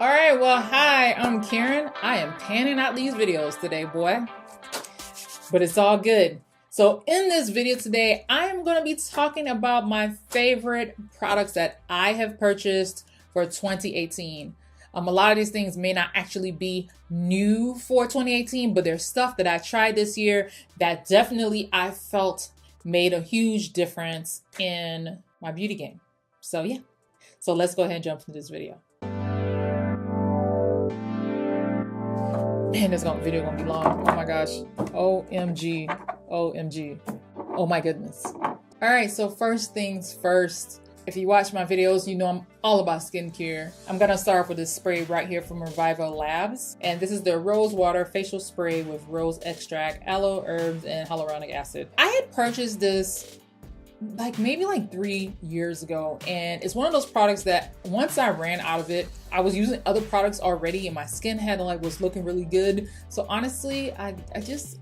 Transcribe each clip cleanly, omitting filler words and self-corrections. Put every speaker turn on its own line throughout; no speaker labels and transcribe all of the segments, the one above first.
All right, well, hi, I'm Karen. I am panning out these videos today, boy. But it's all good. So in this video today, I'm going to be talking about my favorite products that I have purchased for 2018. A lot of these things may not actually be new for 2018, but there's stuff that I tried this year that definitely I felt made a huge difference in my beauty game. So yeah, so let's go ahead and jump into this video. Man, this video gonna be long. Oh my gosh. OMG. OMG. Oh my goodness. All right, so first things first. If you watch my videos, you know I'm all about skincare. I'm gonna start off with this spray right here from Reviva Labs. And this is the Rose Water Facial Spray with rose extract, aloe, herbs, and hyaluronic acid. I had purchased this maybe 3 years ago, and it's one of those products that once I ran out of it, I was using other products already and my skin had was looking really good. So honestly, I just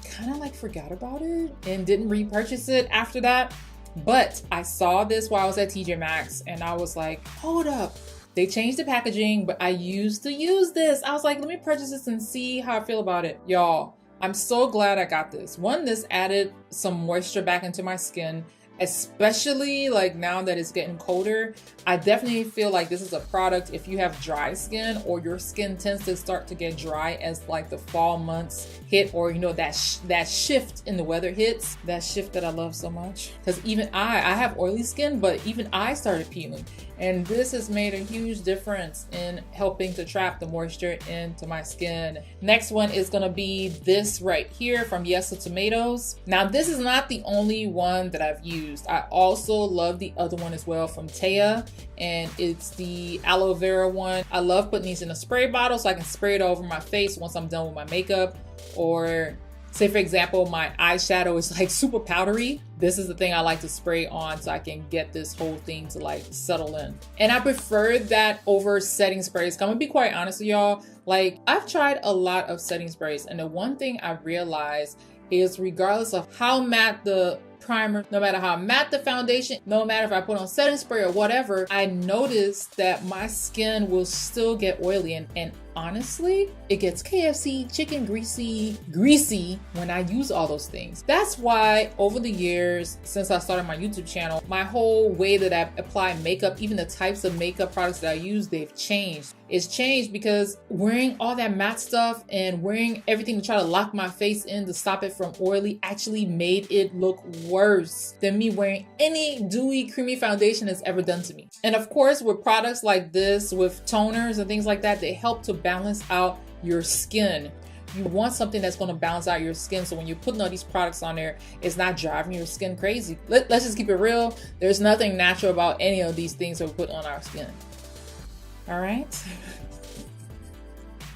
kind of forgot about it and didn't repurchase it after that. But I saw this while I was at TJ Maxx and I was like, hold up, they changed the packaging, but I used to use this. I was like, let me purchase this and see how I feel about it. Y'all, I'm so glad I got this. One, this added some moisture back into my skin, especially now that it's getting colder. I definitely feel like this is a product if you have dry skin or your skin tends to start to get dry as the fall months hit, or that shift in the weather hits, that shift that I love so much. Because even I have oily skin, but even I started peeling. And this has made a huge difference in helping to trap the moisture into my skin. Next one is gonna be this right here from Yes to Tomatoes. Now this is not the only one that I've used. I also love the other one as well from Taya, and it's the aloe vera one. I love putting these in a spray bottle so I can spray it over my face once I'm done with my makeup. Or say for example, my eyeshadow is super powdery. This is the thing I like to spray on so I can get this whole thing to settle in. And I prefer that over setting sprays. I'm gonna be quite honest with y'all. I've tried a lot of setting sprays, and the one thing I realized is regardless of how matte the primer, no matter how matte the foundation, no matter if I put on setting spray or whatever, I noticed that my skin will still get oily, and honestly, it gets KFC, chicken greasy when I use all those things. That's why over the years, since I started my YouTube channel, my whole way that I apply makeup, even the types of makeup products that I use, they've changed. It's changed because wearing all that matte stuff and wearing everything to try to lock my face in to stop it from oily actually made it look worse than me wearing any dewy, creamy foundation has ever done to me. And of course, with products like this, with toners and things like that, they help to balance out your skin. You want something that's going to balance out your skin, so when you're putting all these products on there, it's not driving your skin crazy. Let's just keep it real. There's nothing natural about any of these things that we put on our skin. All right.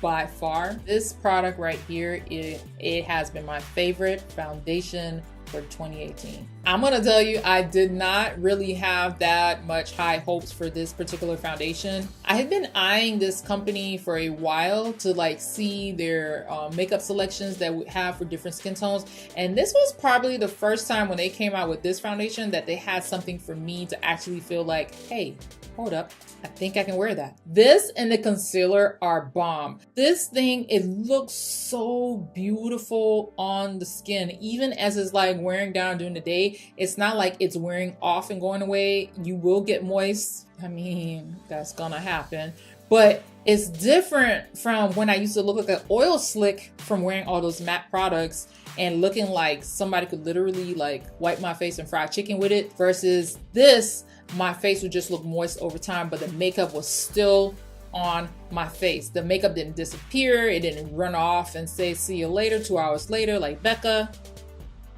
By far, this product right here, it has been my favorite foundation for 2018. I'm gonna tell you, I did not really have that much high hopes for this particular foundation. I had been eyeing this company for a while to see their makeup selections that we have for different skin tones, and this was probably the first time when they came out with this foundation that they had something for me to actually feel hey, hold up, I think I can wear that. This and the concealer are bomb. This thing, it looks so beautiful on the skin, even as it's wearing down during the day. It's not like it's wearing off and going away. You will get moist. I mean, that's gonna happen. But it's different from when I used to look like an oil slick from wearing all those matte products and looking like somebody could literally wipe my face and fry chicken with it, versus this, my face would just look moist over time, but the makeup was still on my face. The makeup didn't disappear. It didn't run off and say, see you later, 2 hours later, like Becca.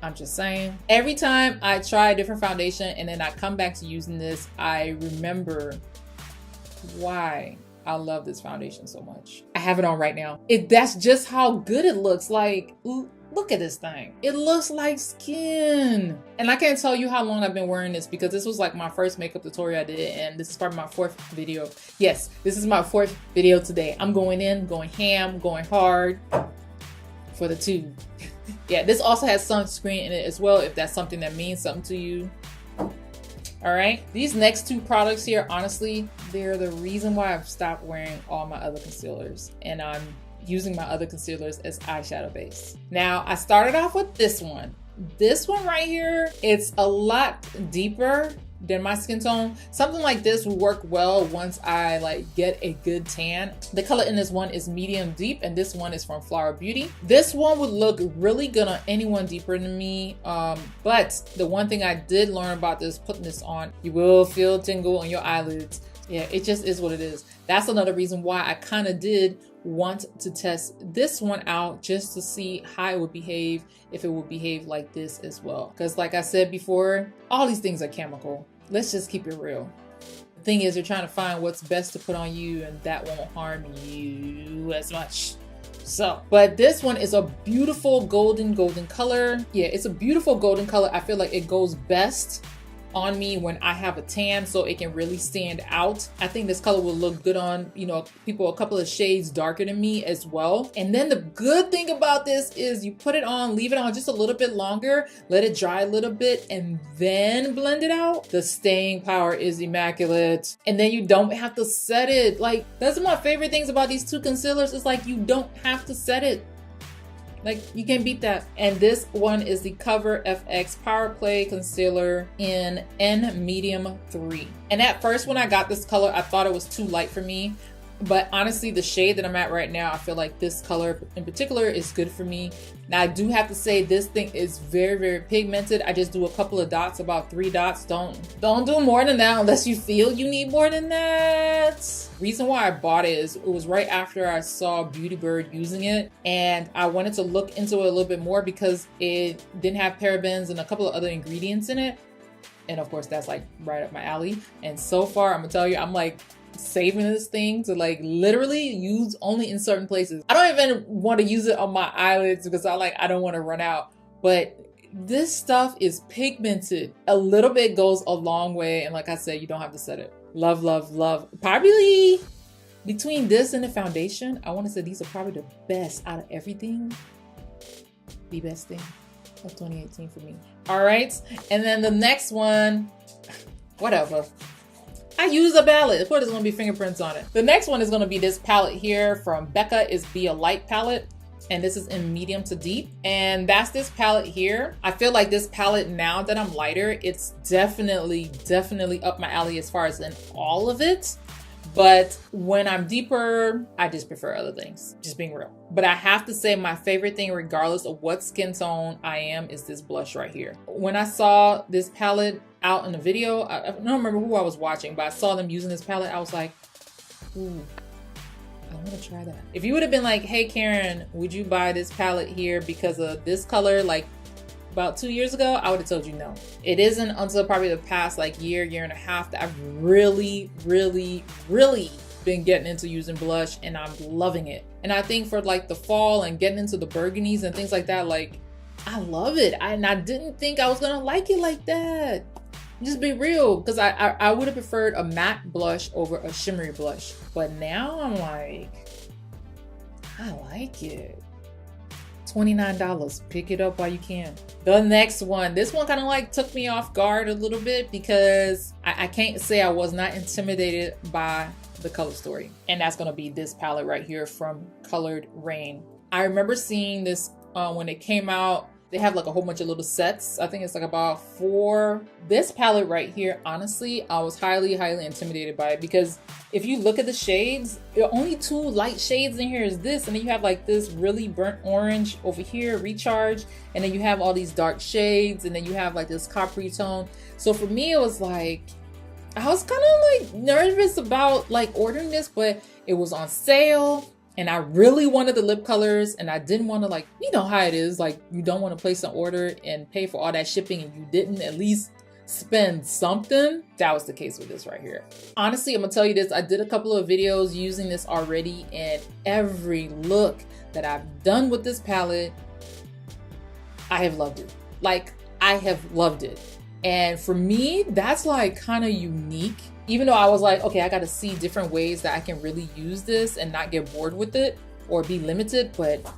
I'm just saying. Every time I try a different foundation and then I come back to using this, I remember why I love this foundation so much. I have it on right now. That's just how good it looks. Look at this thing. It looks like skin. And I can't tell you how long I've been wearing this, because this was my first makeup tutorial I did, and this is probably my 4th video. Yes, this is my 4th video today. I'm going in, going ham, going hard for the tube. Yeah, this also has sunscreen in it as well, if that's something that means something to you. All right, these next two products here, honestly, they're the reason why I've stopped wearing all my other concealers, and I'm using my other concealers as eyeshadow base. Now, I started off with this one. This one right here, it's a lot deeper than my skin tone. Something like this will work well once I like get a good tan. The color in this one is medium deep, and this one is from Flower Beauty. This one would look really good on anyone deeper than me. But the one thing I did learn about this, putting this on, you will feel tingle on your eyelids. Yeah, it just is what it is. That's another reason why I kind of did want to test this one out, just to see how it would behave, if it would behave like this as well. Because like I said before, all these things are chemical. Let's just keep it real. The thing is, you're trying to find what's best to put on you, and that won't harm you as much. So, but this one is a beautiful golden color. Yeah, it's a beautiful golden color. I feel like it goes best on me when I have a tan, so it can really stand out. I think this color will look good on, you know, people a couple of shades darker than me as well. And then the good thing about this is you put it on, leave it on just a little bit longer, let it dry a little bit, and then blend it out. The staying power is immaculate. And then you don't have to set it. Like, that's one of my favorite things about these two concealers. It's like you don't have to set it. Like, you can't beat that. And this one is the Cover FX Power Play Concealer in N Medium 3. And at first when I got this color, I thought it was too light for me. But honestly, the shade that I'm at right now, I feel like this color in particular is good for me. Now, I do have to say this thing is very pigmented. I just do a couple of dots, about 3 dots. Don't do more than that unless you feel you need more than that. Reason why I bought it is it was right after I saw Beauty Bird using it, and I wanted to look into it a little bit more because it didn't have parabens and a couple of other ingredients in it. And of course, that's like right up my alley. And so far, I'm gonna tell you, I'm like saving this thing to like literally use only in certain places. I don't even want to use it on my eyelids because I don't want to run out. But this stuff is pigmented. A little bit goes a long way, and like I said, you don't have to set it. Love. Probably between this and the foundation, I want to say these are probably the best out of everything. The best thing of 2018 for me. All right, and then the next one, whatever. I use a palette. Of course, there's gonna be fingerprints on it. The next one is gonna be this palette here from Becca. Is Be a Light palette. And this is in medium to deep. And that's this palette here. I feel like this palette, now that I'm lighter, it's definitely up my alley as far as in all of it. But when I'm deeper, I just prefer other things, just being real. But I have to say my favorite thing, regardless of what skin tone I am, is this blush right here. When I saw this palette out in the video, I don't remember who I was watching, but I saw them using this palette. I was like, ooh, I want to try that. If you would have been like, hey Karen, would you buy this palette here because of this color, like about 2 years ago, I would have told you no. It isn't until probably the past like year and a half that I've really been getting into using blush, and I'm loving it. And I think for like the fall and getting into the burgundies and things like that, like I love it. And I didn't think I was gonna like it like that. Just be real, because I would have preferred a matte blush over a shimmery blush. But now I'm like, I like it. $29. Pick it up while you can. The next one, this one kind of like took me off guard a little bit because I can't say I was not intimidated by the color story. And that's going to be this palette right here from Colored Raine. I remember seeing this when it came out. They have like a whole bunch of little sets. I think it's like about 4. This palette right here, honestly, I was highly intimidated by it, because if you look at the shades, the only 2 light shades in here is this, and then you have like this really burnt orange over here, Recharge, and then you have all these dark shades, and then you have like this coppery tone. So for me, it was like, I was kind of like nervous about like ordering this, but it was on sale. And I really wanted the lip colors, and I didn't want to, like, you know how it is, like you don't want to place an order and pay for all that shipping and you didn't at least spend something. That was the case with this right here. Honestly, I'm gonna tell you this, I did a couple of videos using this already, and every look that I've done with this palette, I have loved it. Like, I have loved it. And for me, that's like kind of unique. Even though I was like, okay, I got to see different ways that I can really use this and not get bored with it or be limited. But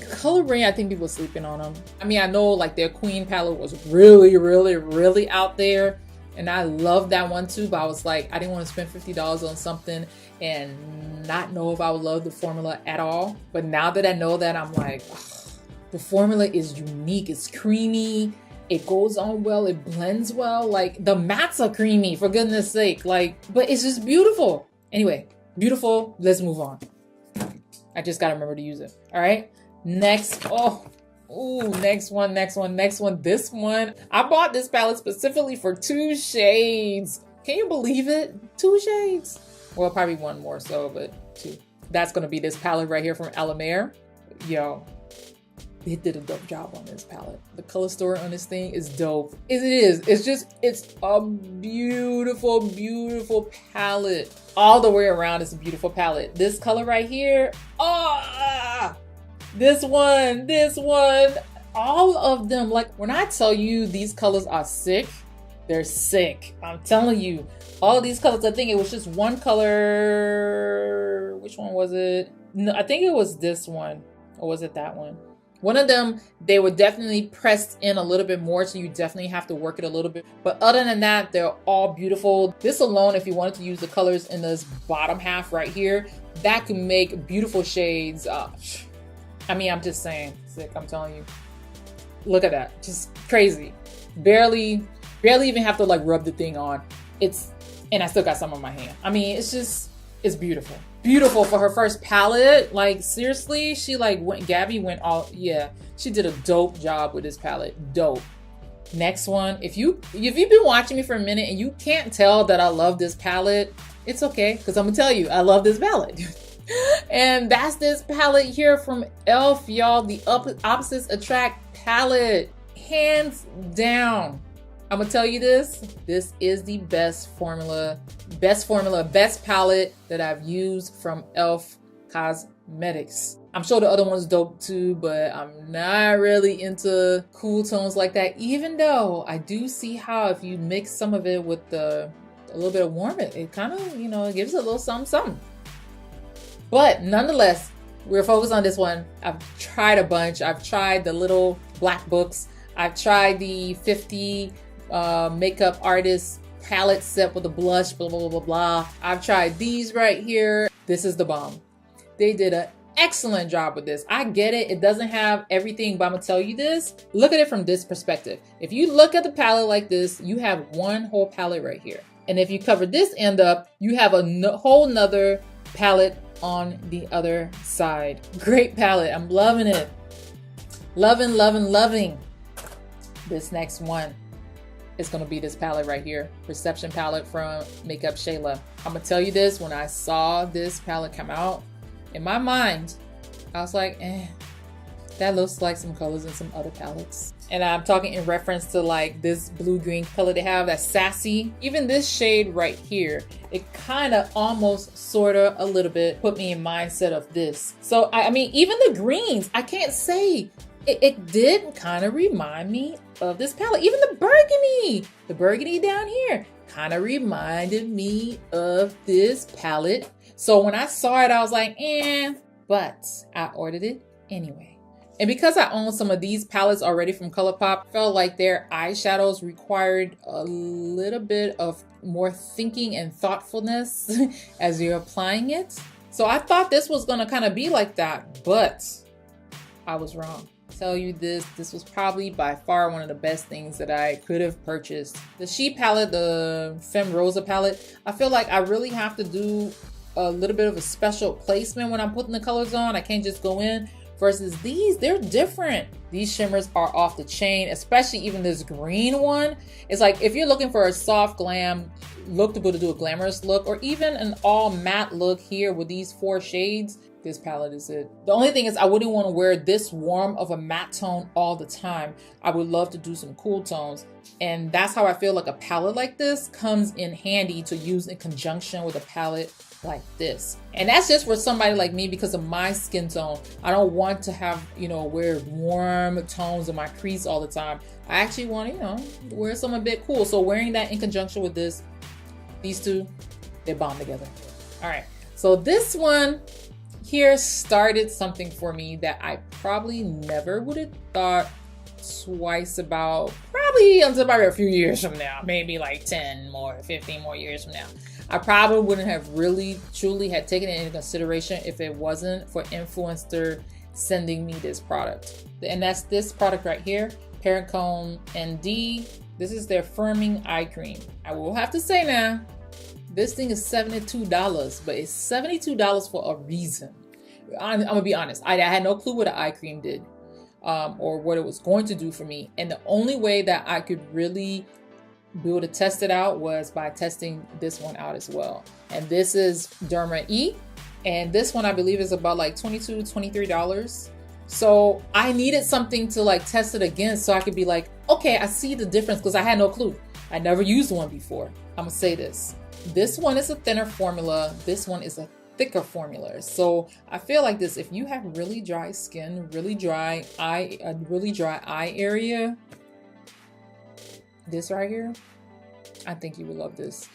Coloring, I think people are sleeping on them. I mean, I know like their Queen palette was really, really, really out there. And I love that one too, but I was like, I didn't want to spend $50 on something and not know if I would love the formula at all. But now that I know that, I'm like, ugh, the formula is unique. It's creamy. It goes on well. It blends well. Like the mattes are creamy, for goodness sake. Like, but it's just beautiful. Anyway, beautiful. Let's move on. I just got to remember to use it. All right. Next. Next one. This one. I bought this palette specifically for 2 shades. Can you believe it? 2 shades. Well, probably one more so, but 2. That's going to be this palette right here from Alamere. Yo, they did a dope job on this palette. The color story on this thing is dope. It is. It's a beautiful, beautiful palette. All the way around, it's a beautiful palette. This color right here. This one, all of them. Like when I tell you these colors are sick, they're sick. I'm telling you, all of these colors, I think it was just one color. Which one was it? No, I think it was this one. Or was it that one? One of them, they were definitely pressed in a little bit more, so you definitely have to work it a little bit. But other than that, they're all beautiful. This alone, if you wanted to use the colors in this bottom half right here, that could make beautiful shades. I mean, I'm just saying, sick, I'm telling you. Look at that, just crazy. Barely even have to like rub the thing on. And I still got some on my hand. I mean, it's beautiful. Beautiful for her first palette. Like seriously, Gabby went all, yeah, she did a dope job with this palette. Dope. Next one, if you've been watching me for a minute and you can't tell that I love this palette, it's okay, because I'm gonna tell you, I love this palette. And that's this palette here from e.l.f., y'all, the Opposites Attract palette. Hands down. I'm gonna tell you this is the best palette that I've used from e.l.f. Cosmetics. I'm sure the other one's dope too, but I'm not really into cool tones like that, even though I do see how if you mix some of it with a little bit of warm, it kind of, it gives it a little something. But nonetheless, we're focused on this one. I've tried a bunch. I've tried the little black books. I've tried the 50 makeup artist palette set with a blush, blah, blah, blah, blah, blah. I've tried these right here. This is the bomb. They did an excellent job with this. I get it. It doesn't have everything, but I'm gonna tell you this. Look at it from this perspective. If you look at the palette like this, you have one whole palette right here. And if you cover this end up, you have a whole nother palette on the other side. Great palette. I'm loving it. Loving. This next one is going to be this palette right here. Perception palette from Makeup Shayla. I'm going to tell you this. When I saw this palette come out, in my mind, I was like, that looks like some colors in some other palettes. And I'm talking in reference to like this blue-green color they have, that's sassy. Even this shade right here, it kind of almost, sort of, a little bit put me in mindset of this. So, I mean, even the greens, I can't say, it did kind of remind me of this palette. Even the burgundy down here kind of reminded me of this palette. So when I saw it, I was like, but I ordered it anyway. And because I own some of these palettes already from ColourPop, I felt like their eyeshadows required a little bit of more thinking and thoughtfulness as you're applying it. So I thought this was gonna kind of be like that, but I was wrong. Tell you this was probably by far one of the best things that I could have purchased. The She palette, the Femme Rosa palette, I feel like I really have to do a little bit of a special placement when I'm putting the colors on. I can't just go in. Versus these, they're different. These shimmers are off the chain, especially even this green one. It's like if you're looking for a soft glam look to do a glamorous look, or even an all matte look here with these 4 shades, this palette is it. The only thing is I wouldn't want to wear this warm of a matte tone all the time. I would love to do some cool tones. And that's how I feel like a palette like this comes in handy to use in conjunction with a palette like this. And that's just for somebody like me because of my skin tone. I don't want to have, wear warm tones in my crease all the time. I actually want to, wear something a bit cool. So wearing that in conjunction with this, these two, they bond together. All right. So this one here started something for me that I probably never would have thought twice about, probably until about a few years from now, maybe like 10 more, 15 more years from now. I probably wouldn't have really truly had taken it into consideration if it wasn't for influencer sending me this product. And that's this product right here, Perricone MD. This is their firming eye cream. I will have to say now, this thing is $72, but it's $72 for a reason. I'm gonna be honest, I had no clue what an eye cream did or what it was going to do for me. And the only way that I could really be able to test it out was by testing this one out as well. And this is Derma E. And this one I believe is about like $22, $23. So I needed something to like test it against so I could be like, okay, I see the difference, because I had no clue. I never used one before. I'm gonna say this. This one is a thinner formula. This one is a thicker formula. So I feel like this, if you have really dry skin, really dry eye area, this right here, I think you would love this.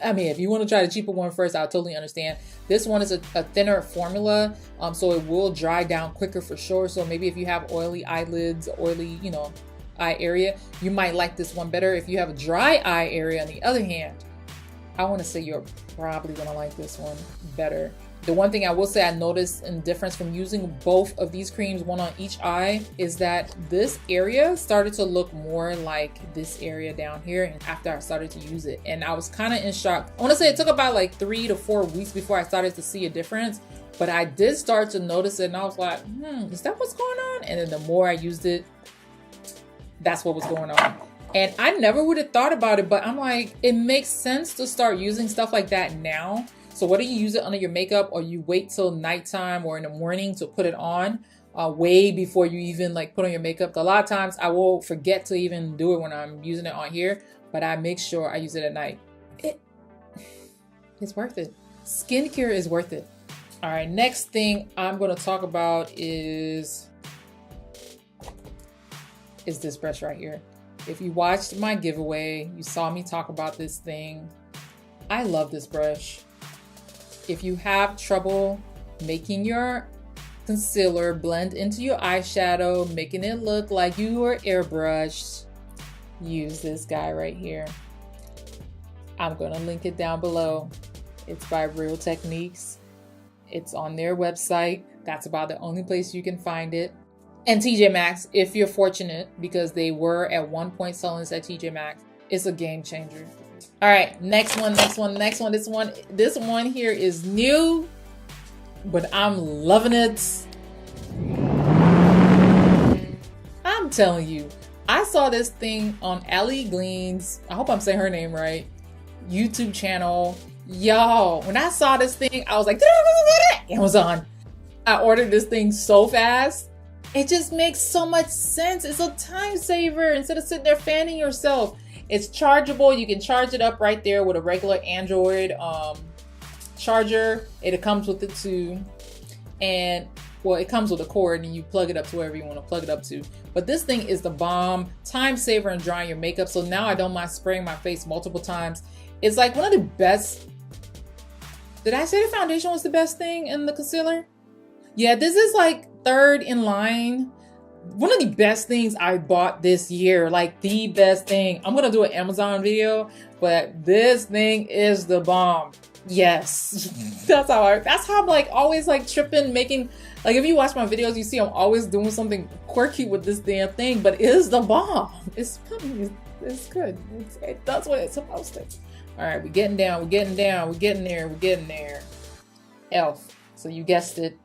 I mean, if you want to try the cheaper one first, I'll totally understand. This one is a thinner formula, so it will dry down quicker for sure. So maybe if you have oily eyelids, oily, you know, eye area, you might like this one better. If you have a dry eye area, on the other hand, I want to say you're probably going to like this one better. The one thing I will say I noticed in difference from using both of these creams, one on each eye, is that this area started to look more like this area down here after I started to use it. And I was kind of in shock. I want to say it took about like 3 to 4 weeks before I started to see a difference. But I did start to notice it, and I was like, is that what's going on? And then the more I used it, that's what was going on. And I never would have thought about it, but I'm like, it makes sense to start using stuff like that now. So whether you use it under your makeup or you wait till nighttime or in the morning to put it on, way before you even like put on your makeup. A lot of times I will forget to even do it when I'm using it on here, but I make sure I use it at night. It's worth it. Skincare is worth it. All right, next thing I'm going to talk about is this brush right here. If you watched my giveaway, you saw me talk about this thing. I love this brush. If you have trouble making your concealer blend into your eyeshadow, making it look like you were airbrushed, use this guy right here. I'm gonna link it down below. It's by Real Techniques. It's on their website. That's about the only place you can find it. And TJ Maxx, if you're fortunate, because they were at one point selling this at TJ Maxx. It's a game changer. All right, next one. This one here is new, but I'm loving it. I'm telling you, I saw this thing on Allie Glean's, I hope I'm saying her name right, YouTube channel. Y'all, when I saw this thing, I was like, Amazon. I ordered this thing so fast. It just makes so much sense. It's a time saver instead of sitting there fanning yourself. It's chargeable. You can charge it up right there with a regular Android charger. It comes with it too. And well, it comes with a cord and you plug it up to wherever you want to plug it up to. But this thing is the bomb. Time saver in drying your makeup. So now I don't mind spraying my face multiple times. It's like one of the best. Did I say the foundation was the best thing in the concealer? Yeah, this is like third in line. One of the best things I bought this year, like the best thing. I'm gonna do an Amazon video, but this thing is the bomb. Yes, that's how I'm like always like tripping, making, like if you watch my videos, you see I'm always doing something quirky with this damn thing, but it is the bomb. It's good. That's what it's supposed to. All right, we're getting down, we're getting there. Elf, so you guessed it.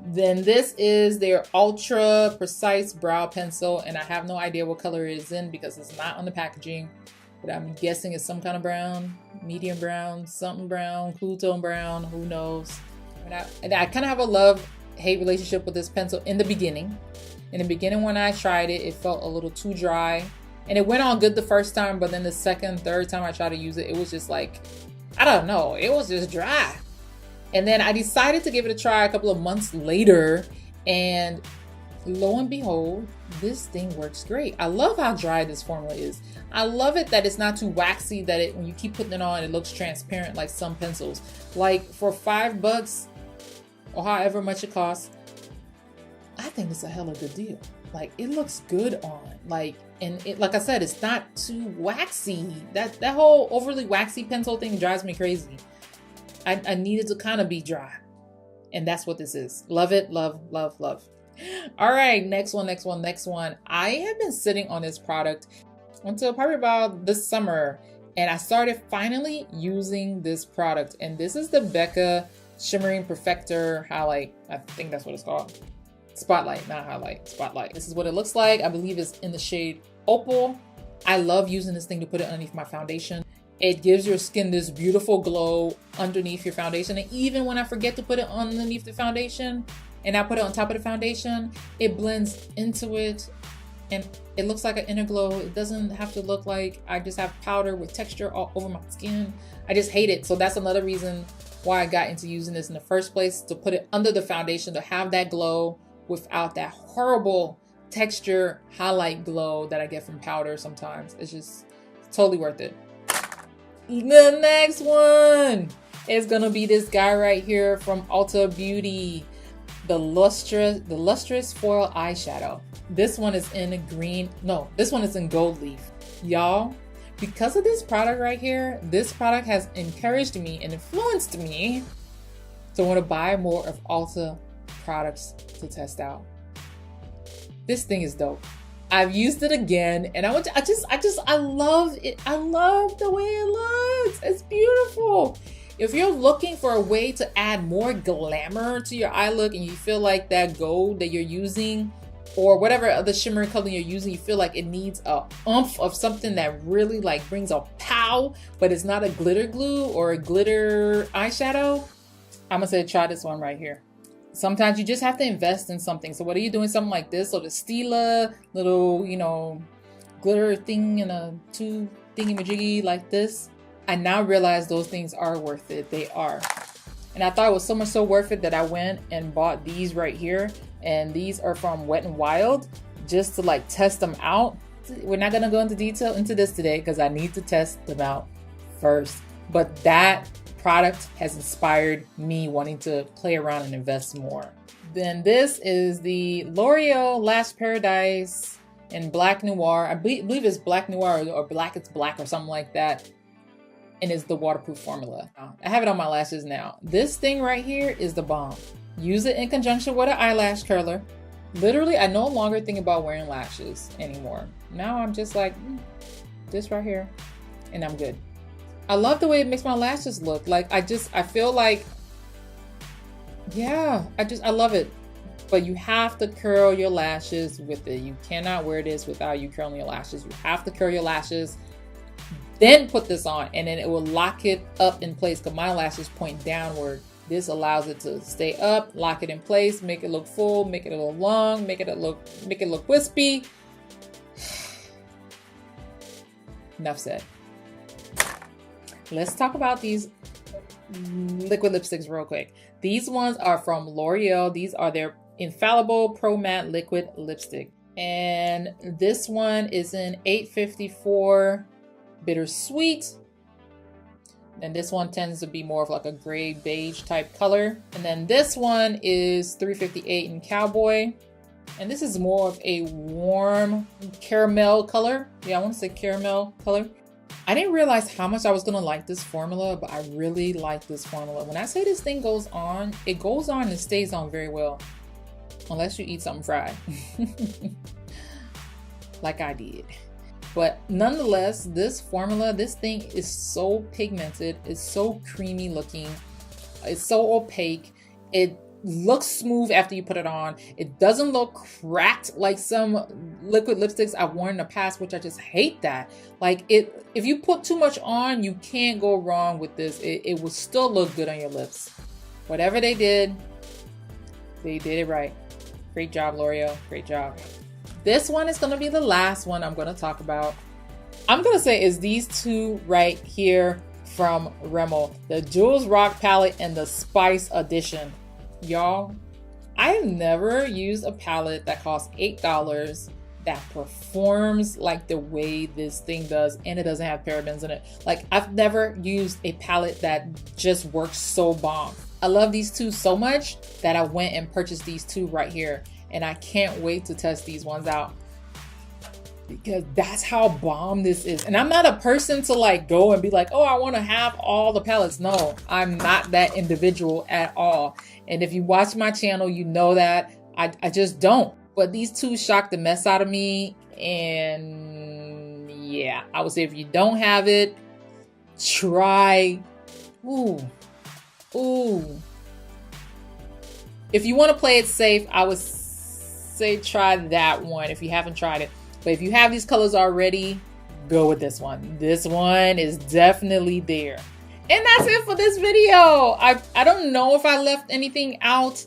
Then this is their Ultra Precise Brow Pencil, and I have no idea what color it is in because it's not on the packaging, but I'm guessing it's some kind of brown, medium brown, something brown, cool tone brown, who knows. And I kind of have a love-hate relationship with this pencil in the beginning. In the beginning when I tried it, it felt a little too dry, and it went on good the first time, but then the second, third time I tried to use it, it was just like, I don't know, it was just dry. And then I decided to give it a try a couple of months later, and lo and behold, this thing works great. I love how dry this formula is. I love it that it's not too waxy, that when you keep putting it on, it looks transparent like some pencils. Like for $5, or however much it costs, I think it's a hella good deal. Like, it looks good on, like, and it, like I said, it's not too waxy. That whole overly waxy pencil thing drives me crazy. I need it to kind of be dry. And that's what this is. Love it, love, love, love. All right, next one. I have been sitting on this product until probably about this summer. And I started finally using this product. And this is the Becca Shimmery Perfector Highlight. I think that's what it's called. Spotlight, not highlight, spotlight. This is what it looks like. I believe it's in the shade Opal. I love using this thing to put it underneath my foundation. It gives your skin this beautiful glow underneath your foundation. And even when I forget to put it underneath the foundation and I put it on top of the foundation, it blends into it and it looks like an inner glow. It doesn't have to look like I just have powder with texture all over my skin. I just hate it. So that's another reason why I got into using this in the first place, to put it under the foundation, to have that glow without that horrible texture highlight glow that I get from powder sometimes. It's just totally worth it. The next one is gonna be this guy right here from Ulta Beauty, the Lustrous Foil Eyeshadow. This one is in green. No, this one is in gold leaf. Y'all, because of this product right here, this product has encouraged me and influenced me to want to buy more of Ulta products to test out. This thing is dope. I've used it again and I love it. I love the way it looks. It's beautiful. If you're looking for a way to add more glamour to your eye look and you feel like that gold that you're using or whatever other shimmery color you're using, you feel like it needs a oomph of something that really like brings a pow, but it's not a glitter glue or a glitter eyeshadow, I'm gonna say try this one right here. Sometimes you just have to invest in something. So what are you doing? Something like this, or the Stila little, you know, glitter thing in a tube thingy-majiggy like this. I now realize those things are worth it. They are. And I thought it was so much so worth it that I went and bought these right here. And these are from Wet n Wild, just to like test them out. We're not gonna go into detail into this today because I need to test them out first. But that product has inspired me wanting to play around and invest more. Then this is the Loreal Lash Paradise in Black Noir. I believe it's Black Noir or Blackest Black or something like that. And it's the waterproof formula. I have it on my lashes now. This thing right here is the bomb. Use it in conjunction with an eyelash curler. Literally, I no longer think about wearing lashes anymore. Now I'm just like, this right here, and I'm good. I love the way it makes my lashes look. Like, I feel like, yeah, I love it. But you have to curl your lashes with it. You cannot wear this without you curling your lashes. You have to curl your lashes, then put this on, and then it will lock it up in place because my lashes point downward. This allows it to stay up, lock it in place, make it look full, make it a little long, make it look wispy. Enough said. Let's talk about these liquid lipsticks real quick. These ones are from L'Oreal. These are their Infallible Pro Matte Liquid Lipstick. And this one is in 854 Bittersweet. And this one tends to be more of like a gray beige type color. And then this one is 358 in Cowboy. And this is more of a warm caramel color. Yeah, I want to say caramel color. I didn't realize how much I was gonna like this formula, but I really like this formula. When I say this thing goes on, it goes on and stays on very well. Unless you eat something fried. Like I did. But nonetheless, this formula, this thing is so pigmented. It's so creamy looking. It's so opaque. It looks smooth after you put it on. It doesn't look cracked like some liquid lipsticks I've worn in the past, which I just hate that. Like, if you put too much on, you can't go wrong with this. It will still look good on your lips. Whatever they did it right. Great job, L'Oreal. Great job. This one is going to be the last one I'm going to talk about. I'm going to say is these two right here from Rimmel. The Jules Rock palette and the Spice edition. Y'all, I have never used a palette that costs $8 that performs like the way this thing does, and it doesn't have parabens in it. Like, I've never used a palette that just works so bomb. I love these two so much that I went and purchased these two right here. And I can't wait to test these ones out, because that's how bomb this is. And I'm not a person to like go and be like, oh, I want to have all the palettes. No, I'm not that individual at all. And if you watch my channel, you know that I just don't. But these two shocked the mess out of me. And yeah, I would say if you don't have it, try. Ooh. If you want to play it safe, I would say try that one if you haven't tried it. But if you have these colors already, go with this one. This one is definitely there. And that's it for this video. I don't know if I left anything out.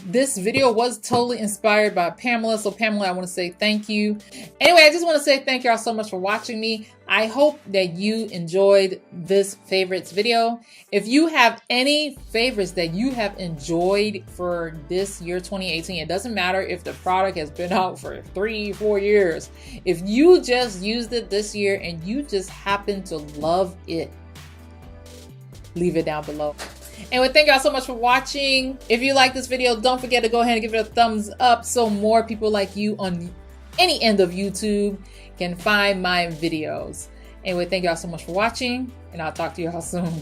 This video was totally inspired by Pamela. So Pamela, I want to say thank you. Anyway, I just want to say thank y'all so much for watching me. I hope that you enjoyed this favorites video. If you have any favorites that you have enjoyed for this year 2018, it doesn't matter if the product has been out for 3-4 years. If you just used it this year and you just happen to love it, leave it down below. Anyway, thank y'all so much for watching. If you like this video, don't forget to go ahead and give it a thumbs up so more people like you on any end of YouTube can find my videos. Anyway, thank y'all so much for watching, and I'll talk to y'all soon.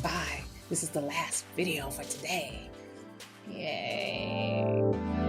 Bye. This is the last video for today. Yay.